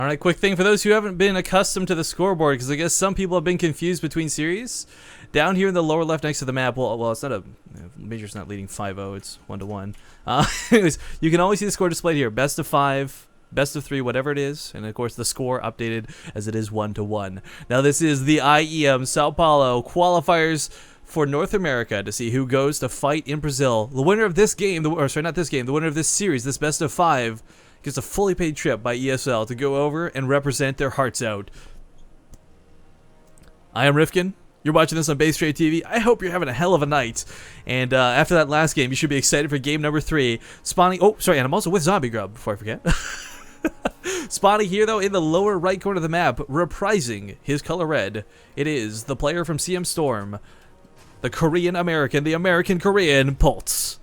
All right, quick thing for those who haven't been accustomed to the scoreboard, because I guess some people have been confused between series. Down here in the lower left next to the map, well, it's not a Major's not leading 5-0, it's 1-1. Anyways, you can always see the score displayed here: best of 5, best of 3, whatever it is, and of course the score updated as it is 1-1. Now this is the IEM Sao Paulo qualifiers for North America to see who goes to fight in Brazil. The winner of this game, the winner of this series, this best of 5. Gets a fully paid trip by ESL to go over and represent their hearts out. I am Rifkin. You're watching this on Base Trade TV. I hope you're having a hell of a night. And after that last game, you should be excited for game number 3. Spawning. Oh, sorry, and I'm also with Zombie Grub, before I forget. Spawning here, though, in the lower right corner of the map, reprising his color red. It is the player from CM Storm, the Korean-American, the American-Korean, Polt.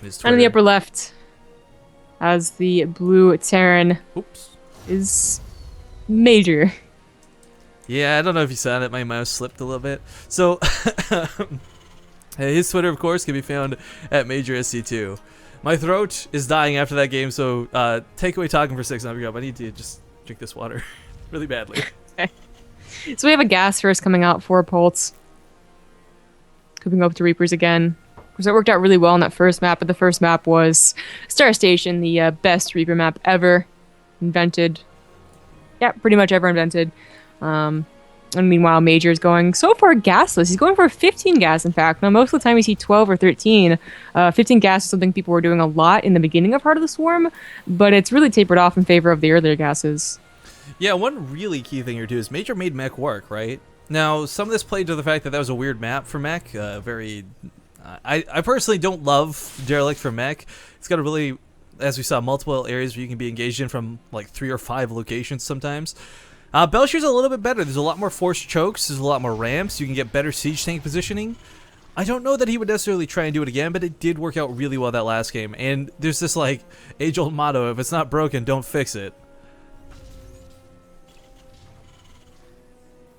And in the upper left, as the blue Terran is Major. Yeah, I don't know if you saw that. My mouse slipped a little bit. So, his Twitter, of course, can be found at MajorSC2. My throat is dying after that game, so take away talking for 6 minutes. I need to just drink this water really badly. Okay. So we have a gas first coming out for Polt. Cooping up to Reapers again. So it worked out really well on that first map, but the first map was Star Station, the best Reaper map ever invented. Yeah, pretty much ever invented. And meanwhile, Major is going so far gasless. He's going for 15 gas, in fact. Now, most of the time you see 12 or 13. 15 gas is something people were doing a lot in the beginning of Heart of the Swarm, but it's really tapered off in favor of the earlier gases. Yeah, one really key thing here, too, is Major made mech work, right? Now, some of this played to the fact that that was a weird map for mech. I personally don't love Derelict for mech. It's got a really, as we saw, multiple areas where you can be engaged in from like 3 or 5 locations sometimes. Belshear's a little bit better. There's a lot more forced chokes. There's a lot more ramps. You can get better siege tank positioning. I don't know that he would necessarily try and do it again, but it did work out really well that last game. And there's this like age-old motto: if it's not broken, don't fix it.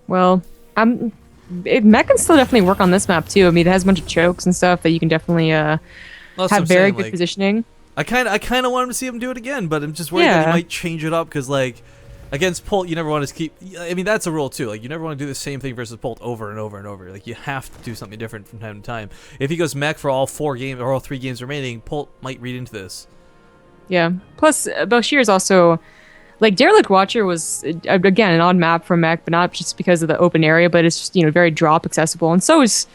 Well, mech can still definitely work on this map too. I mean, it has a bunch of chokes and stuff that you can definitely have very good positioning. I kind of want him to see him do it again, but I'm just worried that he might change it up because, like, against Polt, you never want to keep. I mean, that's a rule too. Like, you never want to do the same thing versus Polt over and over and over. Like, you have to do something different from time to time. If he goes mech for all 4 games or all 3 games remaining, Polt might read into this. Yeah. Plus, Belshear is also. Like, Derelict Watcher was, again, an odd map for mech, but not just because of the open area, but it's just, very drop accessible. And so is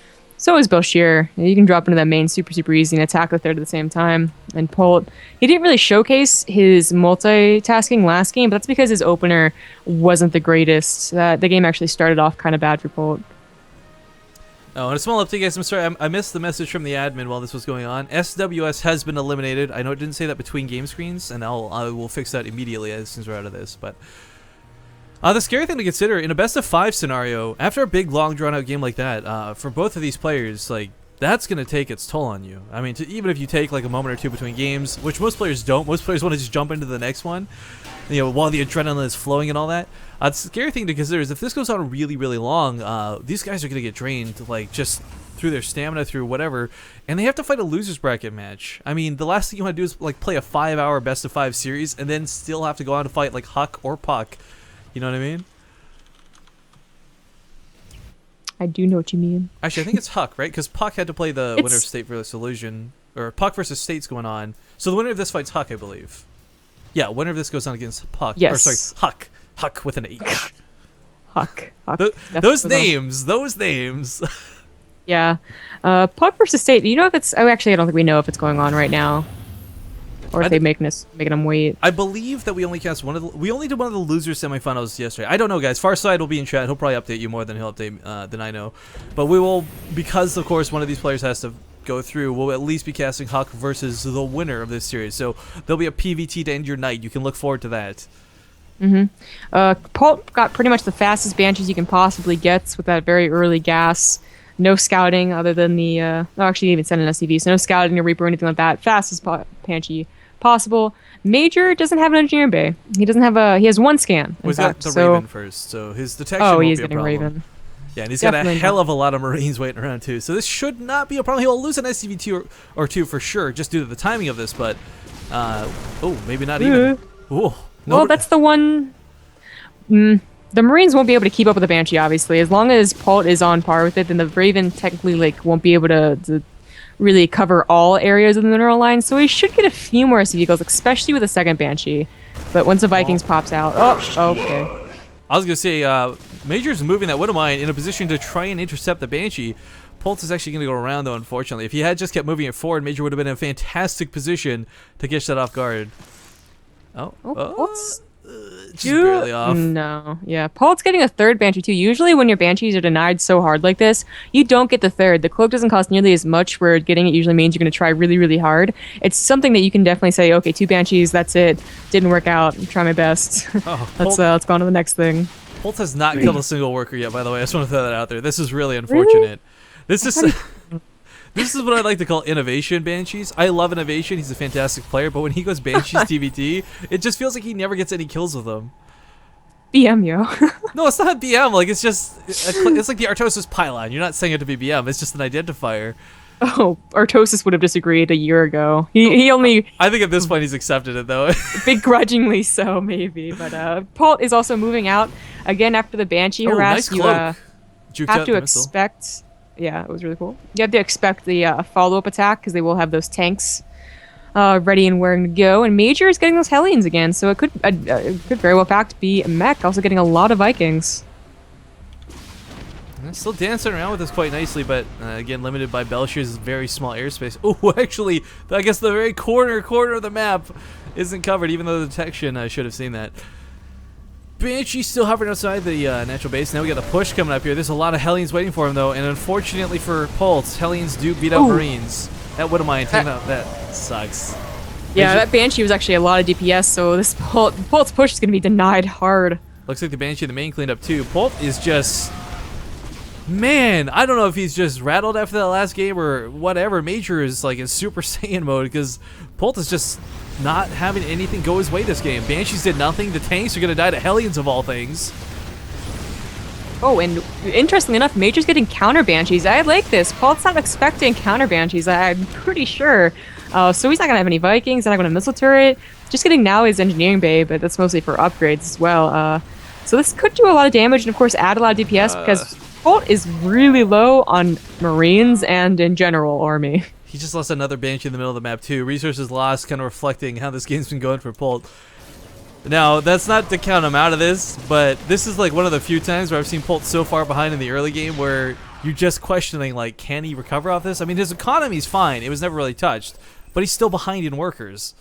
Belshear. You can drop into that main super easy and attack the third at the same time. And Polt, he didn't really showcase his multitasking last game, but that's because his opener wasn't the greatest. The game actually started off kind of bad for Polt. Oh, and a small update, guys. I'm sorry, I missed the message from the admin while this was going on. SWS has been eliminated. I know it didn't say that between game screens, and I will fix that immediately as soon as we're out of this. But the scary thing to consider in a best of 5 scenario, after a big, long, drawn-out game like that, for both of these players, like, that's going to take its toll on you. I mean, even if you take like a moment or two between games, which most players don't. Most players want to just jump into the next one, while the adrenaline is flowing and all that. The scary thing to consider is if this goes on really, really long, these guys are going to get drained, like, just through their stamina, through whatever, and they have to fight a loser's bracket match. I mean, the last thing you want to do is like play a 5-hour best of 5 series and then still have to go on to fight like Huck or Puck. You know what I mean? I do know what you mean. Actually, I think it's Huck, right? Because Puck had to play the winner of State versus Illusion, or Puck versus State's going on. So the winner of this fight's Huck, I believe. Yeah, winner of this goes on against Puck. Yes. Or sorry, Huck. Huck with an H. Huck. Those names. Yeah. Puck versus State. Do you know if it's? Oh, actually, I don't think we know if it's going on right now, or if they're making them wait. I believe that we only cast we only did one of the losers semifinals yesterday. I don't know, guys. Farside will be in chat. He'll probably update you more than he'll update than I know. But we will, because of course one of these players has to go through. We'll at least be casting Huck versus the winner of this series. So there'll be a PVT to end your night. You can look forward to that. Polt got pretty much the fastest Banshees you can possibly get with that very early gas. No scouting other than the... actually, he didn't even send an SCV, so no scouting, a Reaper, or anything like that. Fastest Banshee possible. Major doesn't have an Engineering Bay. He doesn't have a... He has 1 scan, in fact. The Raven first, so his detection won't be a problem. Raven. Yeah, and he's got a hell of a lot of Marines waiting around, too. So this should not be a problem. He'll lose an SCV or two for sure, just due to the timing of this, but... oh, maybe not even. Ooh. Well, that's the one. The Marines won't be able to keep up with the Banshee, obviously. As long as Polt is on par with it, then the Raven technically won't be able to really cover all areas of the mineral line. So he should get a few more vehicles, especially with the second Banshee. But once the Vikings pops out, okay. I was gonna say, Major's moving that Widowmine in a position to try and intercept the Banshee. Polt is actually gonna go around though, unfortunately. If he had just kept moving it forward, Major would have been in a fantastic position to catch that off guard. Polt's just barely off. No, yeah. Polt's getting a third Banshee too. Usually when your Banshees are denied so hard like this, you don't get the third. The cloak doesn't cost nearly as much, where getting it usually means you're going to try really, really hard. It's something that you can definitely say, okay, 2 Banshees, that's it. Didn't work out. Try my best. Let's go on to the next thing. Polt has not killed a single worker yet, by the way. I just want to throw that out there. This is really unfortunate. This is... This is what I like to call innovation Banshees. I love innovation. He's a fantastic player, but when he goes Banshees TVT, it just feels like he never gets any kills with them. BM, yo. No, it's not BM. Like, it's just... It's like the Artosis pylon. You're not saying it to be BM. It's just an identifier. Oh, Artosis would have disagreed a year ago. He only... I think at this point he's accepted it, though. Begrudgingly so, maybe. But Polt is also moving out. Again, after the Banshee harass, nice you cloak. have to expect... Yeah, it was really cool. You have to expect the follow-up attack, because they will have those tanks ready and raring to go. And Major is getting those Hellions again, so it could very well, in fact, be Mech also getting a lot of Vikings. Still dancing around with this quite nicely, but again, limited by Belcher's very small airspace. Oh, actually, I guess the very corner of the map isn't covered, even though the detection, I should have seen that. Banshee still hovering outside the natural base. Now we got the push coming up here. There's a lot of Hellions waiting for him, though, and unfortunately for Polt, Hellions do beat out Marines. That Widowmine, that sucks. Yeah, that Banshee was actually a lot of DPS, so this Polt's push is going to be denied hard. Looks like the Banshee the main cleaned up, too. Polt is just... Man, I don't know if he's just rattled after that last game or whatever. Major is like in Super Saiyan mode because Polt is just not having anything go his way this game. Banshees did nothing. The tanks are going to die to Hellions of all things. Oh, and interestingly enough, Major's getting counter Banshees. I like this. Polt's not expecting counter Banshees, I'm pretty sure. So he's not going to have any Vikings, not going to missile turret. Just getting now his engineering bay, but that's mostly for upgrades as well. So this could do a lot of damage and, of course, add a lot of DPS because Polt is really low on Marines and, in general, Army. He just lost another Banshee in the middle of the map, too. Resources lost, kind of reflecting how this game's been going for Polt. Now, that's not to count him out of this, but this is like one of the few times where I've seen Polt so far behind in the early game where you're just questioning, like, can he recover off this? I mean, his economy's fine. It was never really touched, but he's still behind in workers.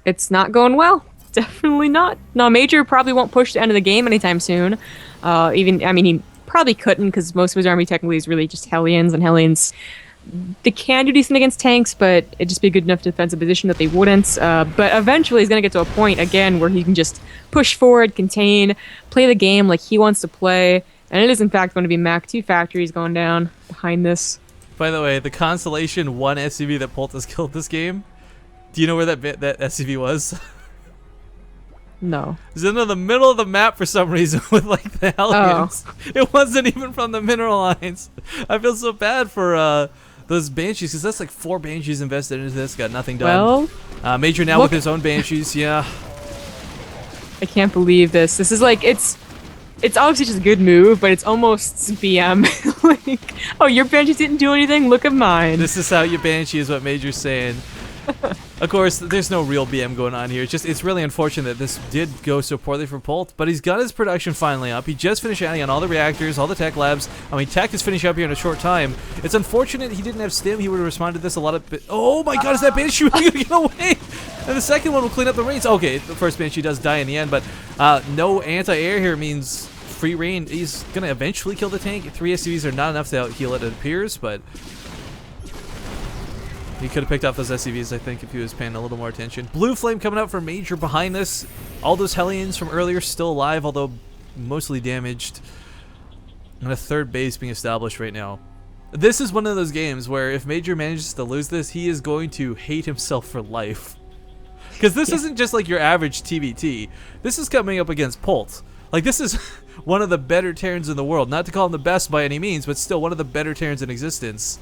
It's not going well. Definitely not. No, Major probably won't push the end of the game anytime soon. He probably couldn't because most of his army technically is really just Hellions, and Hellions, they can do decent against tanks, but it'd just be a good enough defensive position that they wouldn't. But eventually he's going to get to a point, again, where he can just push forward, contain, play the game like he wants to play, and it is, in fact, going to be Mach 2 factories going down behind this. By the way, the Constellation 1 SCV that Polt has killed this game, do you know where that SCV was? No. It was in the middle of the map for some reason with like the Hellions. Oh. It wasn't even from the mineral lines. I feel so bad for those Banshees because that's like 4 Banshees invested into this. Got nothing done. Well, Major now with his own Banshees. Yeah. I can't believe this. This is like it's obviously just a good move, but it's almost BM. Like, oh, your Banshee didn't do anything. Look at mine. This is how you Banshee is what Major's saying. Of course, there's no real BM going on here. It's really unfortunate that this did go so poorly for Polt, but he's got his production finally up. He just finished adding on all the reactors, all the tech labs. I mean, tech is finishing up here in a short time. It's unfortunate he didn't have stim. He would have responded to this a lot of... Oh my god, is that Banshee really going to get away? And the second one will clean up the Marines. Okay, the first Banshee does die in the end, but no anti-air here means free reign. He's going to eventually kill the tank. 3 SCVs are not enough to out-heal it appears, but... He could have picked off those SCVs, I think, if he was paying a little more attention. Blue Flame coming out for Major behind this. All those Hellions from earlier still alive, although mostly damaged. And a third base being established right now. This is one of those games where if Major manages to lose this, he is going to hate himself for life. Because this isn't just like your average TBT. This is coming up against Polt. Like, this is one of the better Terrans in the world. Not to call him the best by any means, but still one of the better Terrans in existence.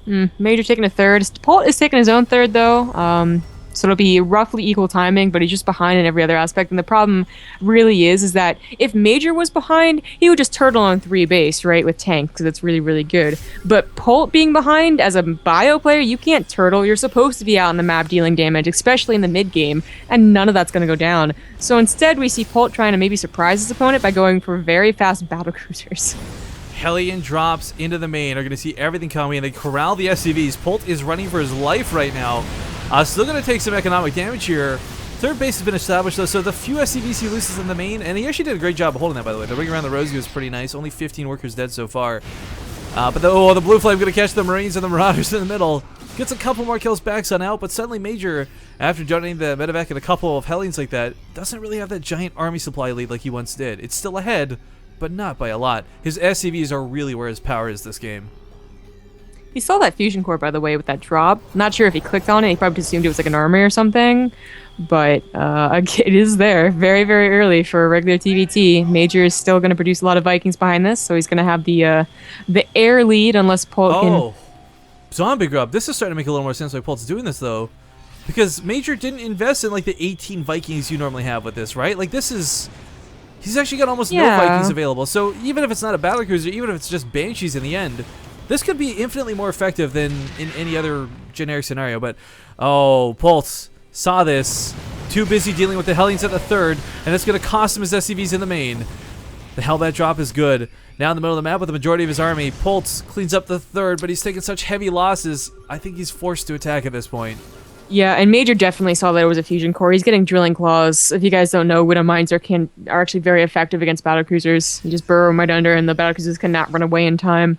Major taking a third. Polt is taking his own third, though. So it'll be roughly equal timing, but he's just behind in every other aspect. And the problem really is that if Major was behind, he would just turtle on 3 base, right, with tank, because it's really, really good. But Polt being behind, as a bio player, you can't turtle. You're supposed to be out on the map dealing damage, especially in the mid game, and none of that's going to go down. So instead, we see Polt trying to maybe surprise his opponent by going for very fast battle cruisers. Hellion drops into the main. Are going to see everything coming, and they corral the SCVs. Polt is running for his life right now. Still going to take some economic damage here. Third base has been established, though, so the few SCVs he loses in the main, and he actually did a great job of holding that, by the way. The ring around the Rosie was pretty nice. Only 15 workers dead so far. But the Blue Flame going to catch the Marines and the Marauders in the middle. Gets a couple more kills back on out, but suddenly Major, after joining the medevac and a couple of Hellions like that, doesn't really have that giant army supply lead like he once did. It's still ahead, but not by a lot. His SCVs are really where his power is this game. He saw that fusion core, by the way, with that drop. Not sure if he clicked on it. He probably assumed it was like an armory or something. But it is there very, very early for a regular TVT. Major is still going to produce a lot of Vikings behind this, so he's going to have the air lead unless Polt can... Zombie Grub. This is starting to make a little more sense why Polt's doing this, though. Because Major didn't invest in, like, the 18 Vikings you normally have with this, right? Like, this is... He's actually got almost no Vikings available. So even if it's not a battlecruiser, even if it's just Banshees in the end... This could be infinitely more effective than in any other generic scenario, but Polt saw this, too busy dealing with the Hellions at the third, and it's going to cost him his SCVs in the main. The Hellbat drop is good. Now in the middle of the map with the majority of his army, Polt cleans up the third, but he's taking such heavy losses, I think he's forced to attack at this point. Yeah, and Major definitely saw that it was a fusion core. He's getting drilling claws. If you guys don't know, Widow Mines are actually very effective against battlecruisers. You just burrow them right under, and the battlecruisers cannot run away in time.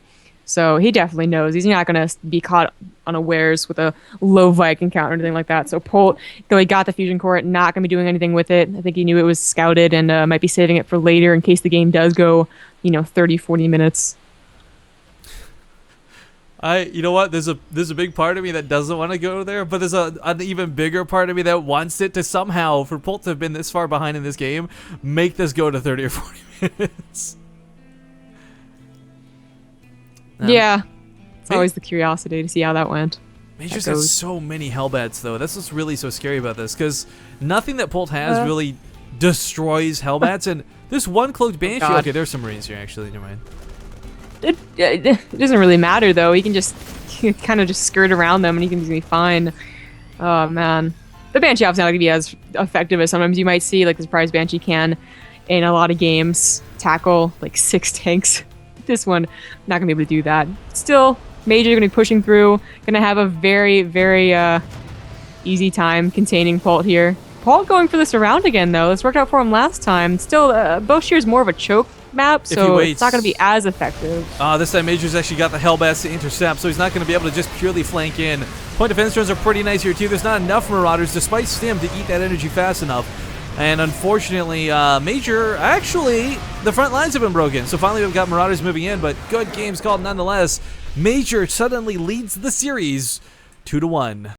So he definitely knows. He's not going to be caught unawares with a low Viking count or anything like that. So Polt, though he got the fusion core, not going to be doing anything with it. I think he knew it was scouted and might be saving it for later in case the game does go, 30, 40 minutes. You know what? There's a big part of me that doesn't want to go there, but there's an even bigger part of me that wants it to somehow, for Polt to have been this far behind in this game, make this go to 30 or 40 minutes. Yeah. It's always the curiosity to see how that went. Major's got so many Hellbats, though. That's what's really so scary about this, because nothing that Polt has really destroys Hellbats, and this one cloaked Banshee... Okay, there's some Marines here, actually. Never mind. It doesn't really matter, though. He can just kind of just skirt around them, and he can be fine. Oh, man. The Banshee obviously not going to be as effective as sometimes you might see, like the Surprise Banshee can in a lot of games. Tackle, like 6 tanks. This one, not gonna be able to do that. Still, Major gonna be pushing through. Gonna have a very, very easy time containing Polt here. Polt going for the surround again, though. This worked out for him last time. Still, Bowshear is more of a choke map, so it's not gonna be as effective. This time Major's actually got the Hellbats to intercept, so he's not gonna be able to just purely flank in. Point defense drones are pretty nice here too. There's not enough Marauders, despite Stim, to eat that energy fast enough. And unfortunately, Major, actually, the front lines have been broken. So finally we've got Marauders moving in, but good games called nonetheless. Major suddenly leads the series 2-1.